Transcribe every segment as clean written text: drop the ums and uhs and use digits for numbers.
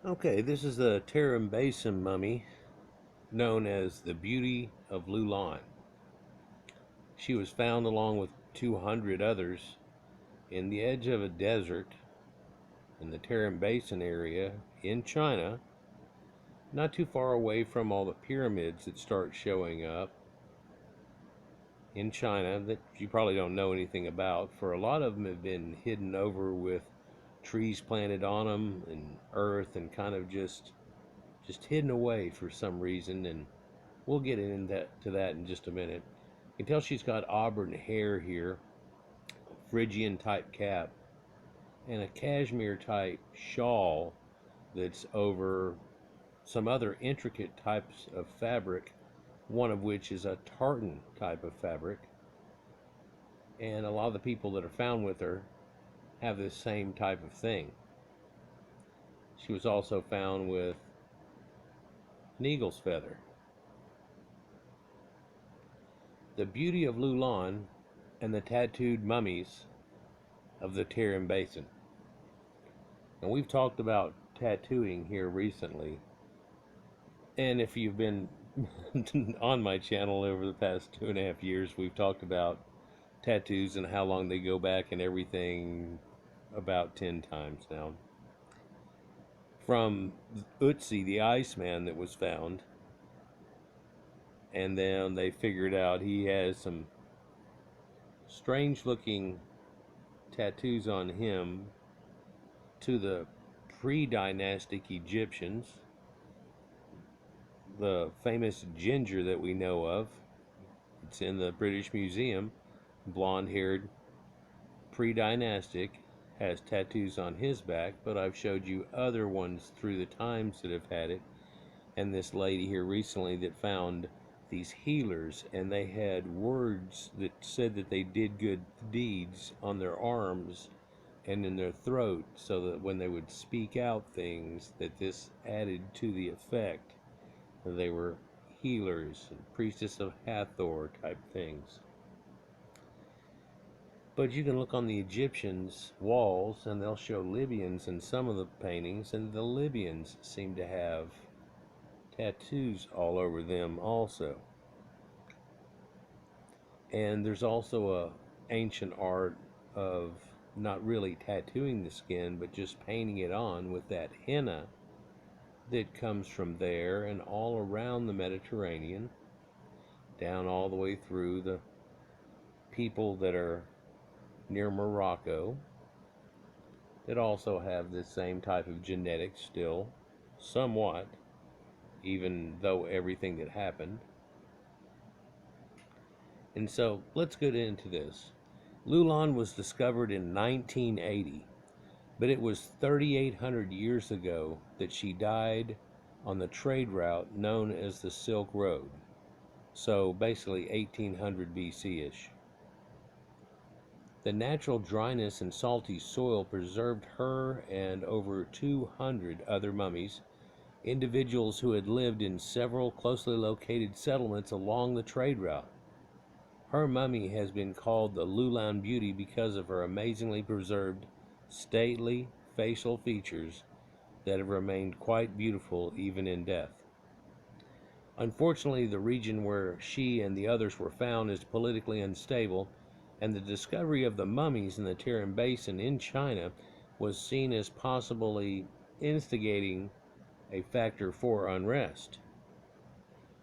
Okay, this is the Tarim Basin mummy known as the Beauty of Loulan. She was found along with 200 others in the edge of a desert in the Tarim Basin area in China, not too far away from all the pyramids that start showing up in China that you probably don't know anything about. For a lot of them have been hidden over with trees planted on them and earth and kind of just hidden away for some reason, and we'll get to that in just a minute. You can tell she's got auburn hair here, Phrygian type cap, and a cashmere type shawl that's over some other intricate types of fabric, one of which is a tartan type of fabric. And a lot of the people that are found with her have this same type of thing. She was also found with an eagle's feather. The Beauty of Loulan and the Tattooed Mummies of the Tarim Basin. And we've talked about tattooing here recently. And if you've been on my channel over the past 2.5 years, we've talked about tattoos and how long they go back and everything about 10 times now. From Utsi, the Iceman that was found, and then they figured out he has some strange looking tattoos on him, to the pre-dynastic Egyptians, the famous ginger that we know of. It's in the British Museum, blonde-haired, pre-dynastic, has tattoos on his back, but I've showed you other ones through the times that have had it. And this lady here recently that found these healers, and they had words that said that they did good deeds on their arms and in their throat, so that when they would speak out things, that this added to the effect. They were healers and priestess of Hathor type things. But you can look on the Egyptians' walls and they'll show Libyans in some of the paintings, and the Libyans seem to have tattoos all over them also. And there's also a ancient art of not really tattooing the skin, but just painting it on with that henna that comes from there and all around the Mediterranean, down all the way through the people that are near Morocco, that also have this same type of genetics still, somewhat, even though everything that happened. And so let's get into this. Loulan was discovered in 1980, but it was 3,800 years ago that she died on the trade route known as the Silk Road. So basically 1800 BC-ish. The natural dryness and salty soil preserved her and over 200 other mummies, individuals who had lived in several closely located settlements along the trade route. Her mummy has been called the Loulan Beauty because of her amazingly preserved, stately facial features that have remained quite beautiful even in death. Unfortunately, the region where she and the others were found is politically unstable, and the discovery of the mummies in the Tarim Basin in China was seen as possibly instigating a factor for unrest.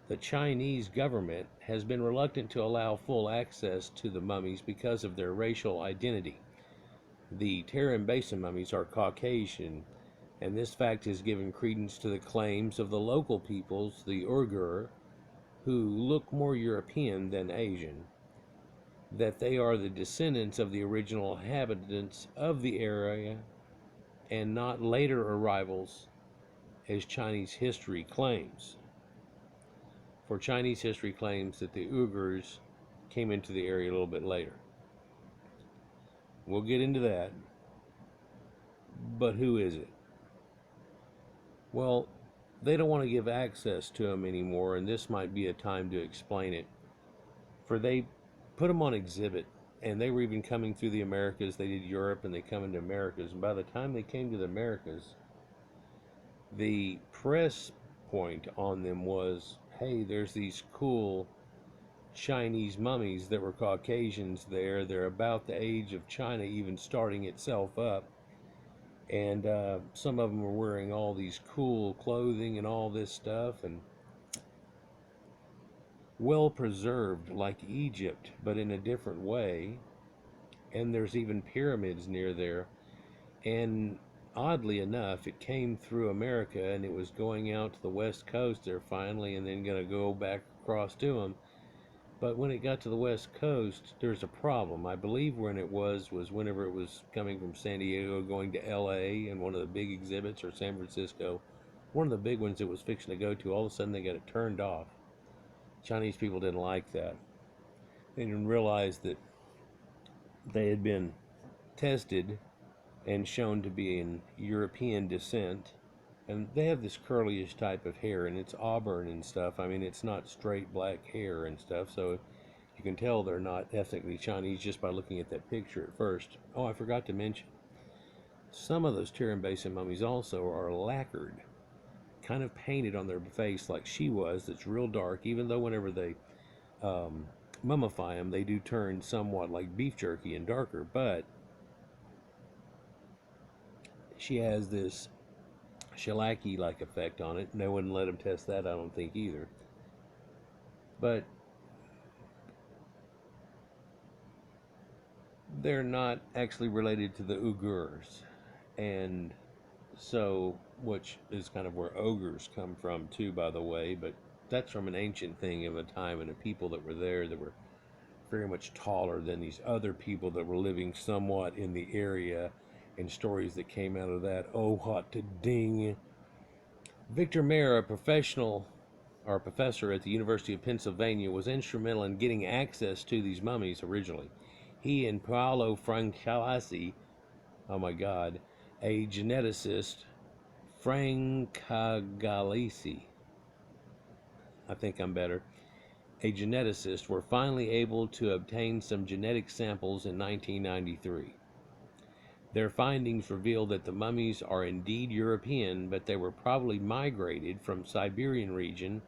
The Chinese government has been reluctant to allow full access to the mummies because of their racial identity. The Tarim Basin mummies are Caucasian, and this fact has given credence to the claims of the local peoples, the Uyghur, who look more European than Asian, that they are the descendants of the original inhabitants of the area and not later arrivals, as Chinese history claims. For Chinese history claims that the Uyghurs came into the area a little bit later. We'll get into that. But who is it? Well, they don't want to give access to them anymore, and this might be a time to explain it. For they put them on exhibit, and they were even coming through the Americas. They did Europe, and they come into Americas. And by the time they came to the Americas, The press point on them was, hey, there's these cool Chinese mummies that were Caucasians there. They're about the age of China even starting itself up. And some of them were wearing all these cool clothing and all this stuff, and well preserved like Egypt, but in a different way. And there's even pyramids near there. And oddly enough, it came through America and it was going out to the West Coast there finally, and then going to go back across to them. But when it got to the West Coast, there's a problem. I believe when it was whenever it was coming from San Diego going to LA, and one of the big exhibits, or San Francisco, one of the big ones it was fixing to go to, all of a sudden they got it turned off. Chinese people didn't like that. They didn't realize that they had been tested and shown to be in European descent. And they have this curlyish type of hair, and it's auburn and stuff. I mean, it's not straight black hair and stuff, so you can tell they're not ethnically Chinese just by looking at that picture at first. Oh, I forgot to mention, some of those Tarim Basin mummies also are lacquered, kind of painted on their face like she was, that's real dark, even though whenever they mummify them, they do turn somewhat like beef jerky and darker, but she has this shellacky-like effect on it. They wouldn't let them test that, I don't think, either. But they're not actually related to the Uyghurs, and so, which is kind of where ogres come from too, by the way, but that's from an ancient thing of a time and a people that were there that were very much taller than these other people that were living somewhat in the area, and stories that came out of that. Oh, hot to ding. Victor Mayer, a professor at the University of Pennsylvania, was instrumental in getting access to these mummies originally. He and Paolo Francescoli, oh my God, a geneticist, Francescoli, I think I'm better, a geneticist, were finally able to obtain some genetic samples in 1993. Their findings reveal that the mummies are indeed European, but they were probably migrated from Siberian region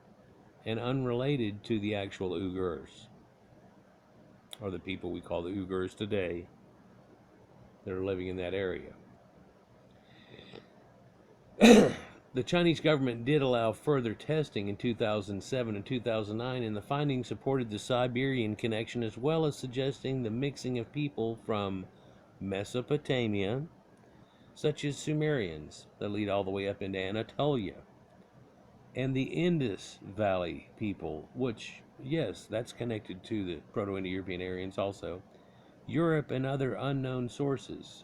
and unrelated to the actual Uyghurs, or the people we call the Uyghurs today that are living in that area. The Chinese government did allow further testing in 2007 and 2009, and the findings supported the Siberian connection, as well as suggesting the mixing of people from Mesopotamia, such as Sumerians that lead all the way up into Anatolia, and the Indus Valley people, which, yes, that's connected to the Proto-Indo-European Aryans also, Europe, and other unknown sources.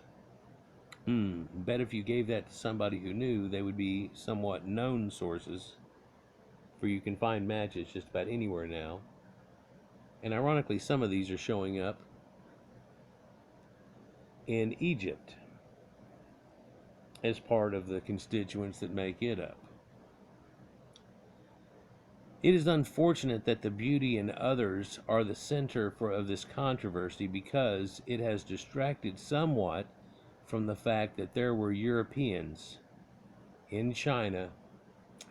Bet if you gave that to somebody who knew, they would be somewhat known sources, for you can find matches just about anywhere now. And ironically, some of these are showing up in Egypt as part of the constituents that make it up. It is unfortunate that the Beauty and others are the center of this controversy, because it has distracted somewhat from the fact that there were Europeans in China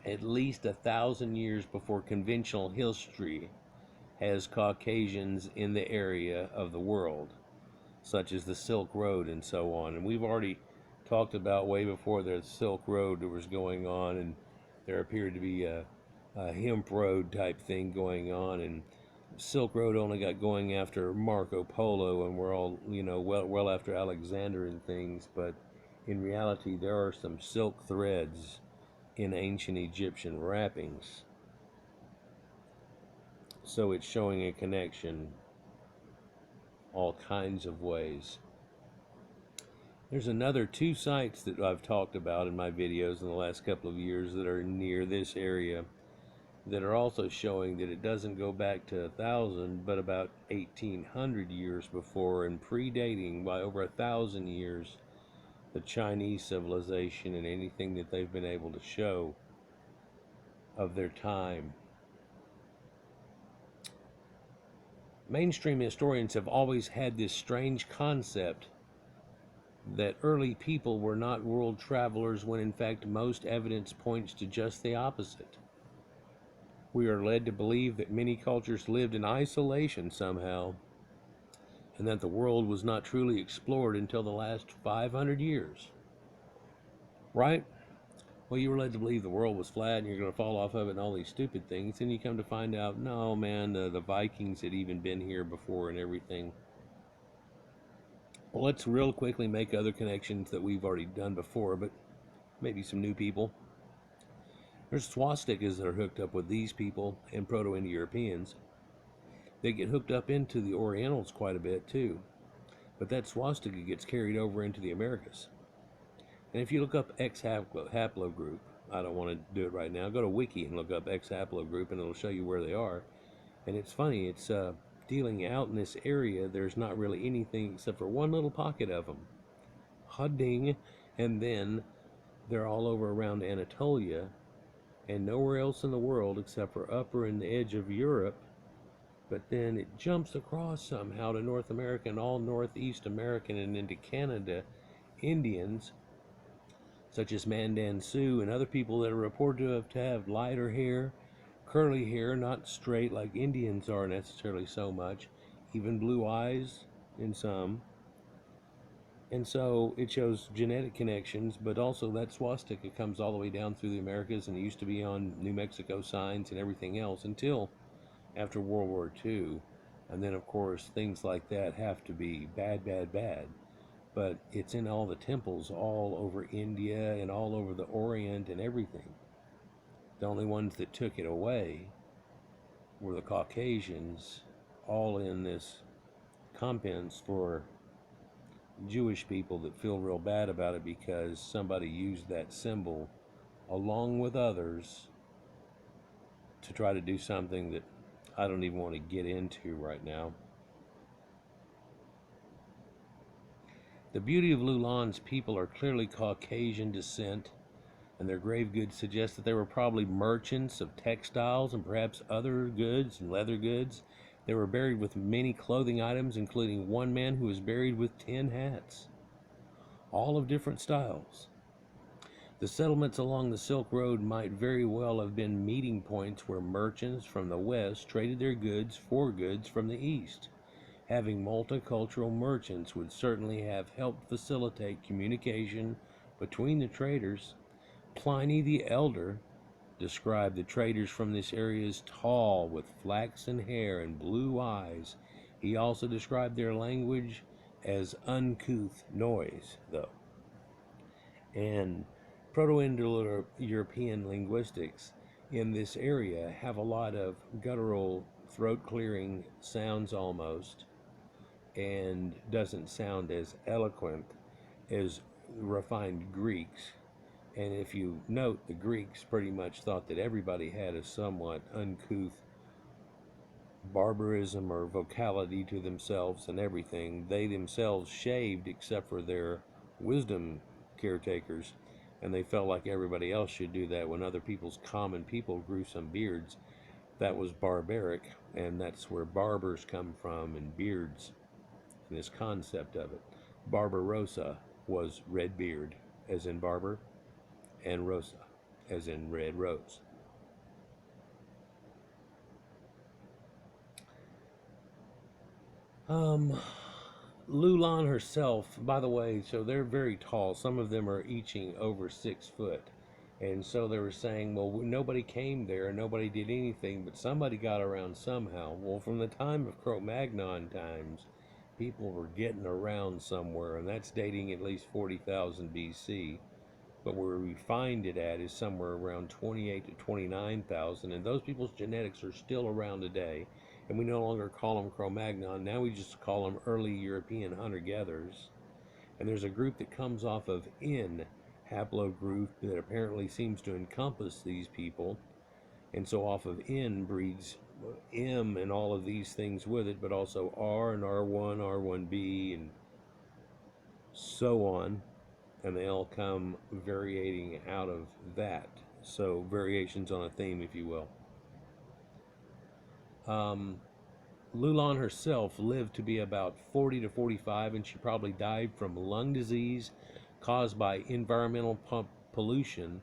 at least 1,000 years before conventional history has Caucasians in the area of the world, such as the Silk Road and so on. And we've already talked about way before the Silk Road that was going on, and there appeared to be a hemp road type thing going on, and Silk Road only got going after Marco Polo, and we're all, well after Alexander and things, but in reality there are some silk threads in ancient Egyptian wrappings, so it's showing a connection all kinds of ways. There's another 2 sites that I've talked about in my videos in the last couple of years that are near this area, that are also showing that it doesn't go back to 1,000, but about 1,800 years before, and predating by over 1,000 years the Chinese civilization and anything that they've been able to show of their time. Mainstream historians have always had this strange concept that early people were not world travelers when in fact most evidence points to just the opposite. We are led to believe that many cultures lived in isolation somehow, and that the world was not truly explored until the last 500 years. Right? Well, you were led to believe the world was flat and you're going to fall off of it and all these stupid things, and you come to find out, no, man, the Vikings had even been here before and everything. Well, let's real quickly make other connections that we've already done before, but maybe some new people. There's swastikas that are hooked up with these people and Proto-Indo-Europeans. They get hooked up into the Orientals quite a bit too, but that swastika gets carried over into the Americas. And if you look up X haplogroup, I don't want to do it right now, go to Wiki and look up X haplogroup and it'll show you where they are. And it's funny, it's dealing out in this area, there's not really anything except for one little pocket of them. Hudding, and then they're all over around Anatolia and nowhere else in the world except for upper in the edge of Europe. But then it jumps across somehow to North America and all Northeast American and into Canada Indians, such as Mandan Sioux and other people that are reported to have lighter hair, curly hair, not straight like Indians are necessarily so much, even blue eyes in some. And so it shows genetic connections, but also that swastika comes all the way down through the Americas and it used to be on New Mexico signs and everything else until after World War II. And then, of course, things like that have to be bad, bad, bad. But it's in all the temples all over India and all over the Orient and everything. The only ones that took it away were the Caucasians, all in this compens for Jewish people that feel real bad about it because somebody used that symbol along with others to try to do something that I don't even want to get into right now. The Beauty of Loulan's people are clearly Caucasian descent, and their grave goods suggest that they were probably merchants of textiles and perhaps other goods and leather goods. They were buried with many clothing items, including one man who was buried with 10 hats, all of different styles. The settlements along the Silk Road might very well have been meeting points where merchants from the west traded their goods for goods from the east. Having multicultural merchants would certainly have helped facilitate communication between the traders. Pliny the Elder described the traders from this area as tall, with flaxen hair and blue eyes. He also described their language as uncouth noise, though. And Proto-Indo-European linguistics in this area have a lot of guttural, throat-clearing sounds almost, and doesn't sound as eloquent as refined Greeks. And if you note, the Greeks pretty much thought that everybody had a somewhat uncouth barbarism or vocality to themselves and everything. They themselves shaved except for their wisdom caretakers, and they felt like everybody else should do that. When other people's common people grew some beards, that was barbaric, and that's where barbers come from, and beards, and this concept of it. Barbarossa was red beard, as in barber, and rosa, as in red rose. Loulan herself, by the way, so they're very tall. Some of them are eaching over 6 foot. And so they were saying, well, nobody came there, nobody did anything, but somebody got around somehow. Well, from the time of Cro-Magnon times, people were getting around somewhere, and that's dating at least 40,000 BC. But where we find it at is somewhere around 28 to 29,000, and those people's genetics are still around today. And we no longer call them Cro-Magnon, now we just call them early European hunter-gatherers. And there's a group that comes off of N haplogroup that apparently seems to encompass these people, and so off of N breeds M and all of these things with it, but also R and R1, R1b, and so on, and they all come variating out of that. So variations on a theme, if you will. Loulan herself lived to be about 40 to 45, and she probably died from lung disease caused by environmental pollution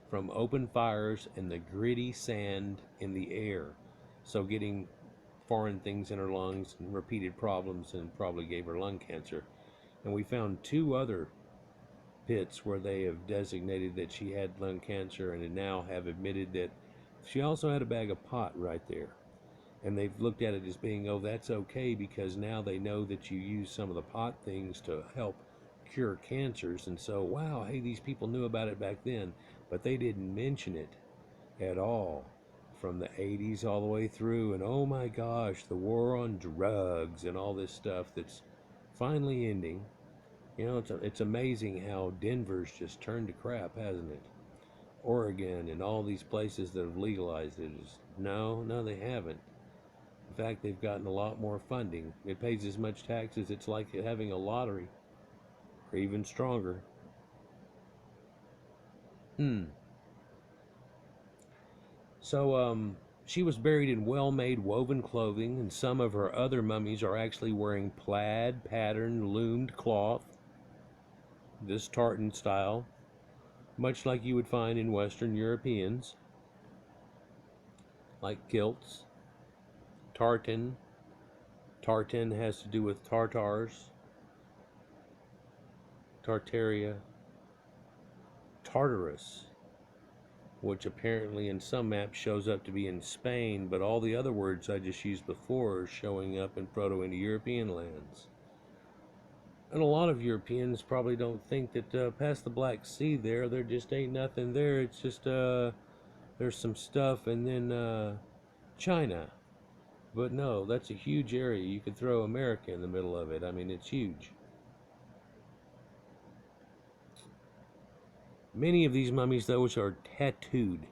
from open fires and the gritty sand in the air. So getting foreign things in her lungs and repeated problems, and probably gave her lung cancer. And we found two other pits where they have designated that she had lung cancer, and now have admitted that she also had a bag of pot right there. And they've looked at it as being, oh, that's okay, because now they know that you use some of the pot things to help cure cancers. And so, wow, hey, these people knew about it back then, but they didn't mention it at all from the 80s all the way through. And oh my gosh, the war on drugs and all this stuff that's finally ending. You know, it's amazing how Denver's just turned to crap, hasn't it? Oregon and all these places that have legalized it is, no, they haven't. In fact, they've gotten a lot more funding. It pays as much tax as it's like having a lottery, or even stronger. So, she was buried in well-made woven clothing, and some of her other mummies are actually wearing plaid patterned loomed cloth, this tartan style, much like you would find in Western Europeans, like kilts. Tartan has to do with Tartars, Tartaria, Tartarus, which apparently in some maps shows up to be in Spain, but all the other words I just used before are showing up in Proto-Indo-European lands. And a lot of Europeans probably don't think that past the Black Sea there just ain't nothing there. It's just, there's some stuff, and then China. But no, that's a huge area. You could throw America in the middle of it. I mean, it's huge. Many of these mummies, though, are tattooed.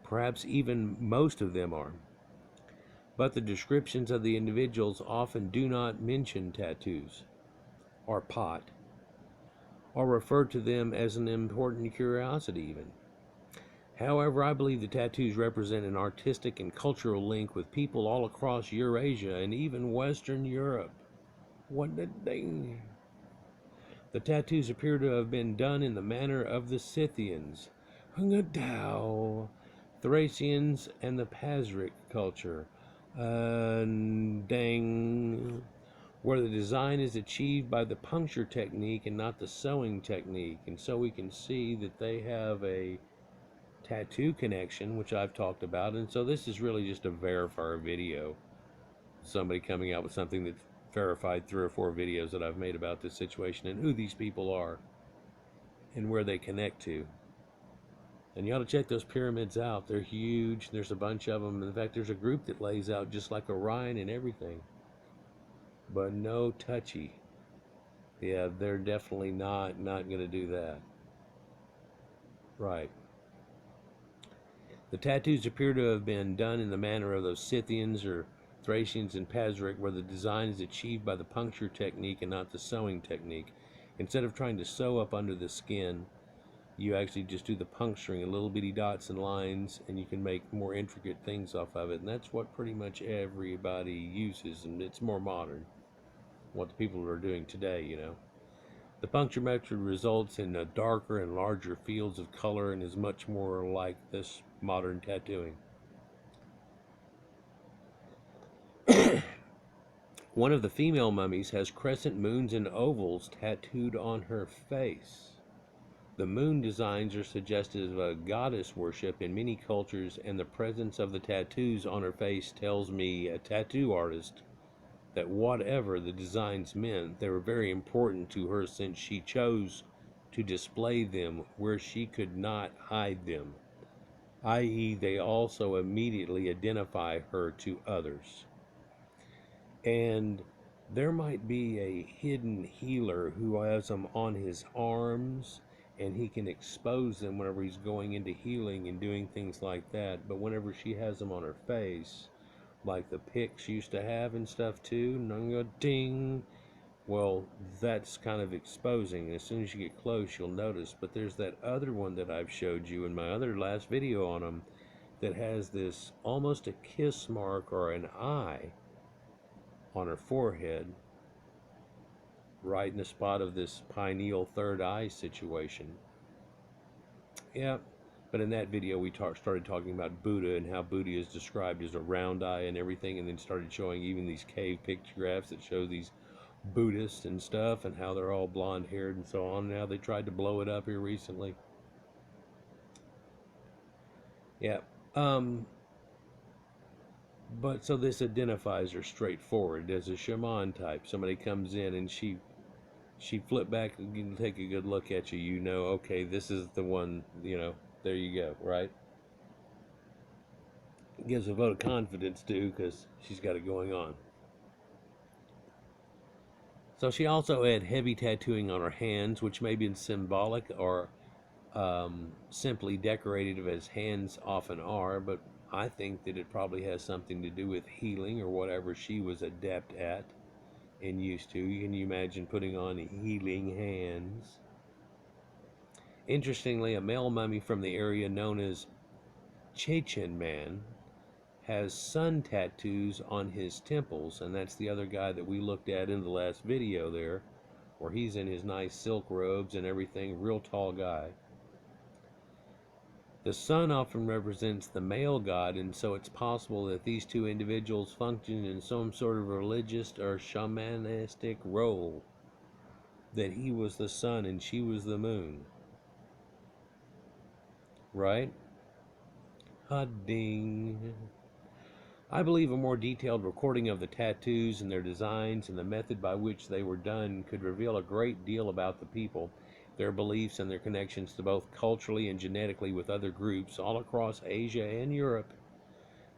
Perhaps even most of them are. But the descriptions of the individuals often do not mention tattoos or pot, or refer to them as an important curiosity even. However, I believe the tattoos represent an artistic and cultural link with people all across Eurasia and even Western Europe. What the dang? The tattoos appear to have been done in the manner of the Scythians, Thracians, and the Pazric culture, where the design is achieved by the puncture technique and not the sewing technique. And so we can see that they have a tattoo connection, which I've talked about. And so this is really just a verifier video. Somebody coming out with something that's verified 3 or 4 videos that I've made about this situation and who these people are and where they connect to. And you ought to check those pyramids out. They're huge. There's a bunch of them. In fact, there's a group that lays out just like Orion and everything. But no touchy. Yeah, they're definitely not going to do that. Right. The tattoos appear to have been done in the manner of those Scythians or Thracians and Pazric, where the design is achieved by the puncture technique and not the sewing technique. Instead of trying to sew up under the skin, you actually just do the puncturing, little bitty dots and lines, and you can make more intricate things off of it. And that's what pretty much everybody uses, and it's more modern, what the people are doing today, you know. The puncture method results in darker and larger fields of color and is much more like this modern tattooing. One of the female mummies has crescent moons and ovals tattooed on her face. The moon designs are suggestive of goddess worship in many cultures, and the presence of the tattoos on her face tells me, a tattoo artist, that whatever the designs meant, they were very important to her, since she chose to display them where she could not hide them, i.e., they also immediately identify her to others. And there might be a hidden healer who has them on his arms, and he can expose them whenever he's going into healing and doing things like that. But whenever she has them on her face, like the Picts used to have and stuff too, ding, well, that's kind of exposing. As soon as you get close, you'll notice. But there's that other one that I've showed you in my other last video on them that has this almost a kiss mark or an eye on her forehead, right in the spot of this pineal third eye situation. Yeah, but in that video we started talking about Buddha and how Buddha is described as a round eye and everything, and then started showing even these cave pictographs that show these Buddhists and stuff and how they're all blonde haired and so on. Now they tried to blow it up here recently. Yeah. But so this identifies her straightforward as a shaman type. Somebody comes in and she flip back and take a good look at you. You know, okay, this is the one. You know, there you go, right? Gives a vote of confidence too, because she's got it going on. So she also had heavy tattooing on her hands, which may be symbolic or simply decorative, as hands often are. But I think that it probably has something to do with healing or whatever she was adept at and used to. Can you imagine putting on healing hands? Interestingly, a male mummy from the area known as Chechen Man has sun tattoos on his temples, and that's the other guy that we looked at in the last video there, where he's in his nice silk robes and everything, real tall guy. The sun often represents the male god, and so it's possible that these two individuals function in some sort of religious or shamanistic role, that he was the sun and she was the moon, right? Ding. I believe a more detailed recording of the tattoos and their designs and the method by which they were done could reveal a great deal about the people, their beliefs, and their connections to both culturally and genetically with other groups all across Asia and Europe.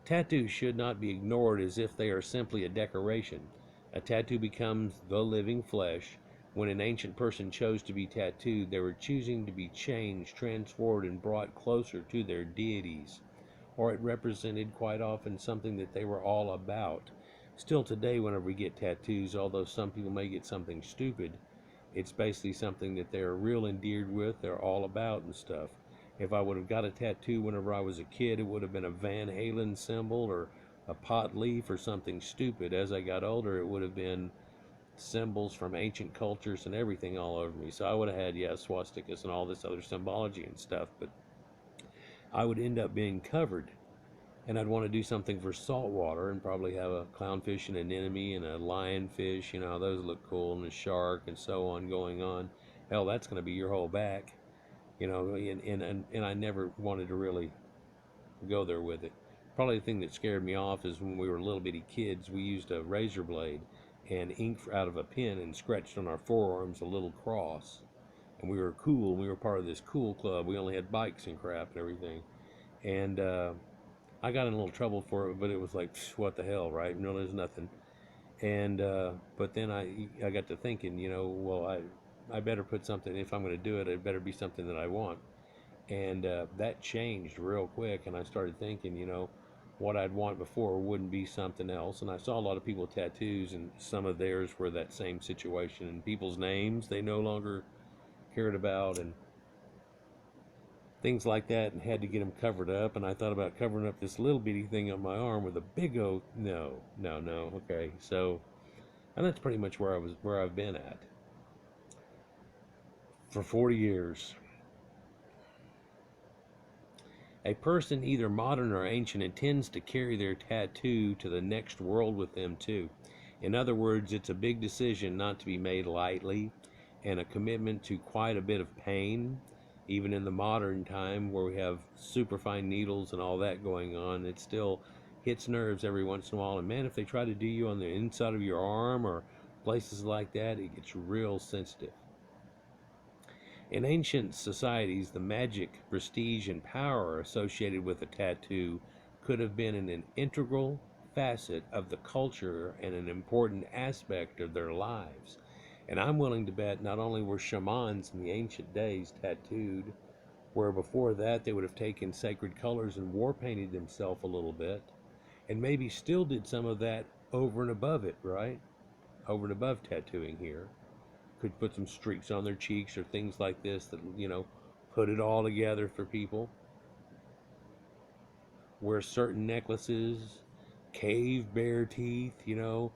Tattoos should not be ignored as if they are simply a decoration. A tattoo becomes the living flesh. When an ancient person chose to be tattooed, they were choosing to be changed, transformed, and brought closer to their deities, or it represented quite often something that they were all about. Still today, whenever we get tattoos, although some people may get something stupid, it's basically something that they're real endeared with, they're all about and stuff. If I would have got a tattoo whenever I was a kid, it would have been a Van Halen symbol or a pot leaf or something stupid. As I got older, it would have been symbols from ancient cultures and everything all over me. So I would have had, yeah, swastikas and all this other symbology and stuff, but I would end up being covered. And I'd want to do something for saltwater and probably have a clownfish and an anemone and a lionfish, you know, those look cool, and a shark and so on going on. Hell, that's going to be your whole back, you know, and I never wanted to really go there with it. Probably the thing that scared me off is when we were little bitty kids, we used a razor blade and ink out of a pen and scratched on our forearms a little cross. And we were cool, and we were part of this cool club. We only had bikes and crap and everything. And I got in a little trouble for it, but it was like, what the hell, right? No, there's nothing. And but then I got to thinking, you know, well, I better put something, if I'm going to do it, it better be something that I want. And that changed real quick, and I started thinking, you know, what I'd want before wouldn't be something else. And I saw a lot of people with tattoos, and some of theirs were that same situation, and people's names they no longer cared about, and things like that, and had to get them covered up. And I thought about covering up this little bitty thing on my arm with a big O. No, no, no. Okay, so, and that's pretty much where I've been at for 40 years. A person, either modern or ancient, intends to carry their tattoo to the next world with them too. In other words, it's a big decision not to be made lightly, and a commitment to quite a bit of pain. Even in the modern time where we have superfine needles and all that going on, it still hits nerves every once in a while. And man, if they try to do you on the inside of your arm or places like that, it gets real sensitive. In ancient societies, the magic, prestige, and power associated with a tattoo could have been an integral facet of the culture and an important aspect of their lives. And I'm willing to bet not only were shamans in the ancient days tattooed, where before that they would have taken sacred colors and war painted themselves a little bit, and maybe still did some of that over and above it, right? Over and above tattooing here. Could put some streaks on their cheeks or things like this that, you know, put it all together for people. Wear certain necklaces, cave bear teeth, you know,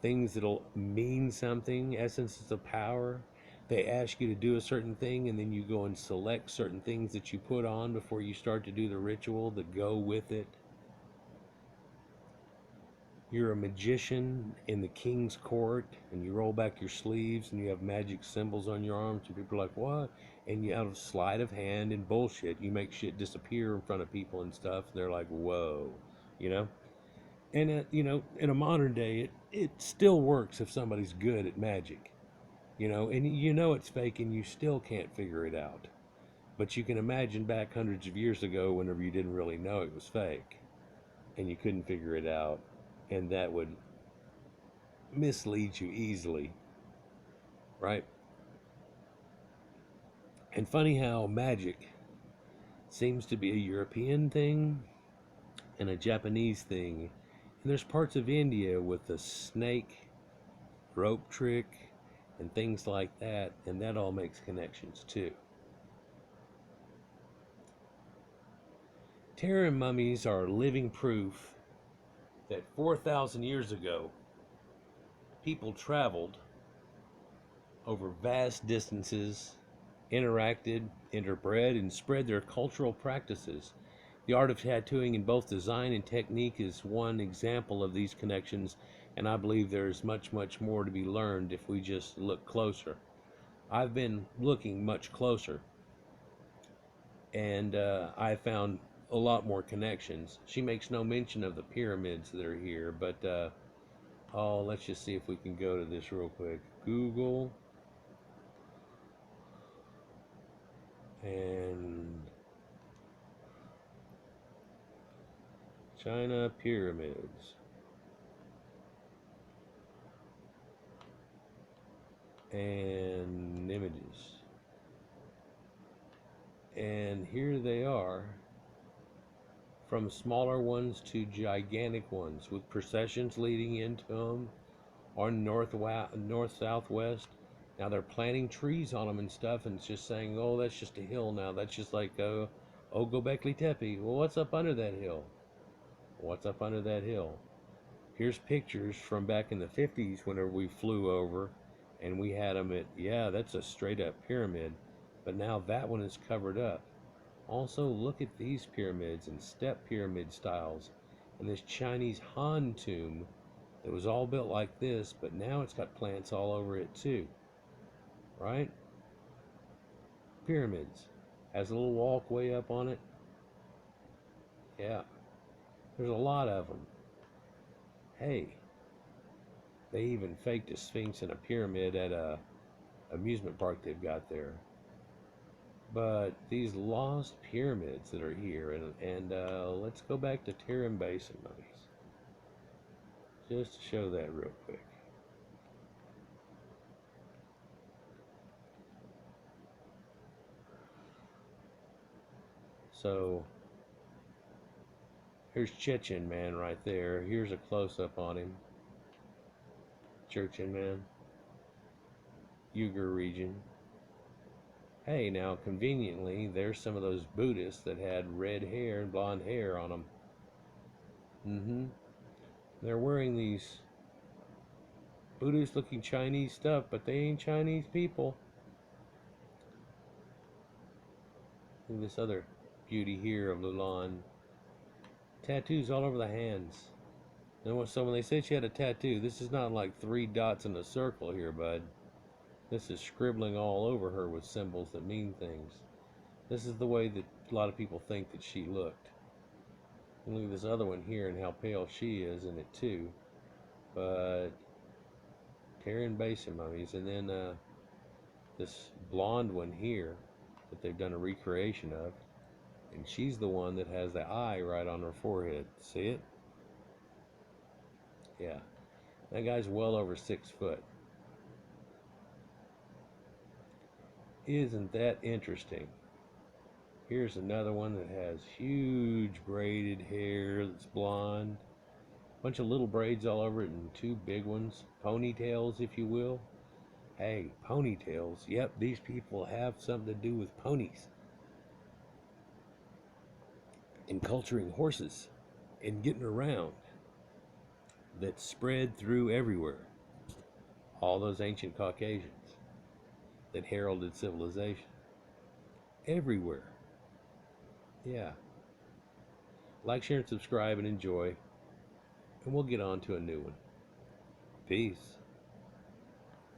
things that'll mean something, essences of power. They ask you to do a certain thing, and then you go and select certain things that you put on before you start to do the ritual that go with it. You're a magician in the king's court, and you roll back your sleeves, and you have magic symbols on your arms, and people are like, what? And you, out of sleight of hand and bullshit, you make shit disappear in front of people and stuff, and they're like, whoa, you know? And, in a modern day, it still works if somebody's good at magic, and you know it's fake, and you still can't figure it out. But you can imagine back hundreds of years ago, whenever you didn't really know it was fake, and you couldn't figure it out, and that would mislead you easily, right? And funny how magic seems to be a European thing and a Japanese thing. And there's parts of India with the snake rope trick and things like that, and that all makes connections too. Tarim mummies are living proof that 4,000 years ago, people traveled over vast distances, interacted, interbred, and spread their cultural practices. The art of tattooing in both design and technique is one example of these connections, and I believe there is much, much more to be learned if we just look closer. I've been looking much closer, and I found a lot more connections. She makes no mention of the pyramids that are here, but let's just see if we can go to this real quick. Google and China pyramids. And images. And here they are, from smaller ones to gigantic ones, with processions leading into them, or north, southwest. Now they're planting trees on them and stuff, and it's just saying, oh, that's just a hill now. That's just like, oh, Gobekli Tepe. Well, what's up under that hill? What's up under that hill? Here's pictures from back in the 50s whenever we flew over, and we had them at, yeah, that's a straight up pyramid, but now that one is covered up. Also, look at these pyramids and step pyramid styles, and this Chinese Han tomb that was all built like this, but now it's got plants all over it too, right? Pyramids. Has a little walkway up on it. Yeah, there's a lot of them. Hey, they even faked a sphinx and a pyramid at a amusement park they've got there. But these lost pyramids that are here, and let's go back to Tarim Basin mummies, just to show that real quick. So here's Chechen Man right there. Here's a close-up on him. Chechen Man, Uyghur region. Hey, now conveniently, there's some of those Buddhists that had red hair and blonde hair on them. They're wearing these Buddhist-looking Chinese stuff, but they ain't Chinese people. Look at this other beauty here of Loulan. Tattoos all over the hands. So when they say she had a tattoo, this is not like 3 dots in a circle here, bud. This is scribbling all over her with symbols that mean things. This is the way that a lot of people think that she looked. And look at this other one here and how pale she is in it too. But Tarim Basin mummies, and then this blonde one here that they've done a recreation of, and she's the one that has the eye right on her forehead. See it? Yeah, that guy's well over 6 foot. Isn't that interesting? Here's another one that has huge braided hair that's blonde. Bunch of little braids all over it and 2 big ones. Ponytails, if you will. Hey, ponytails. Yep, these people have something to do with ponies. And culturing horses. And getting around. That spread through everywhere. All those ancient Caucasians that heralded civilization. Everywhere. Yeah. Like, share, and subscribe and enjoy. And we'll get on to a new one. Peace.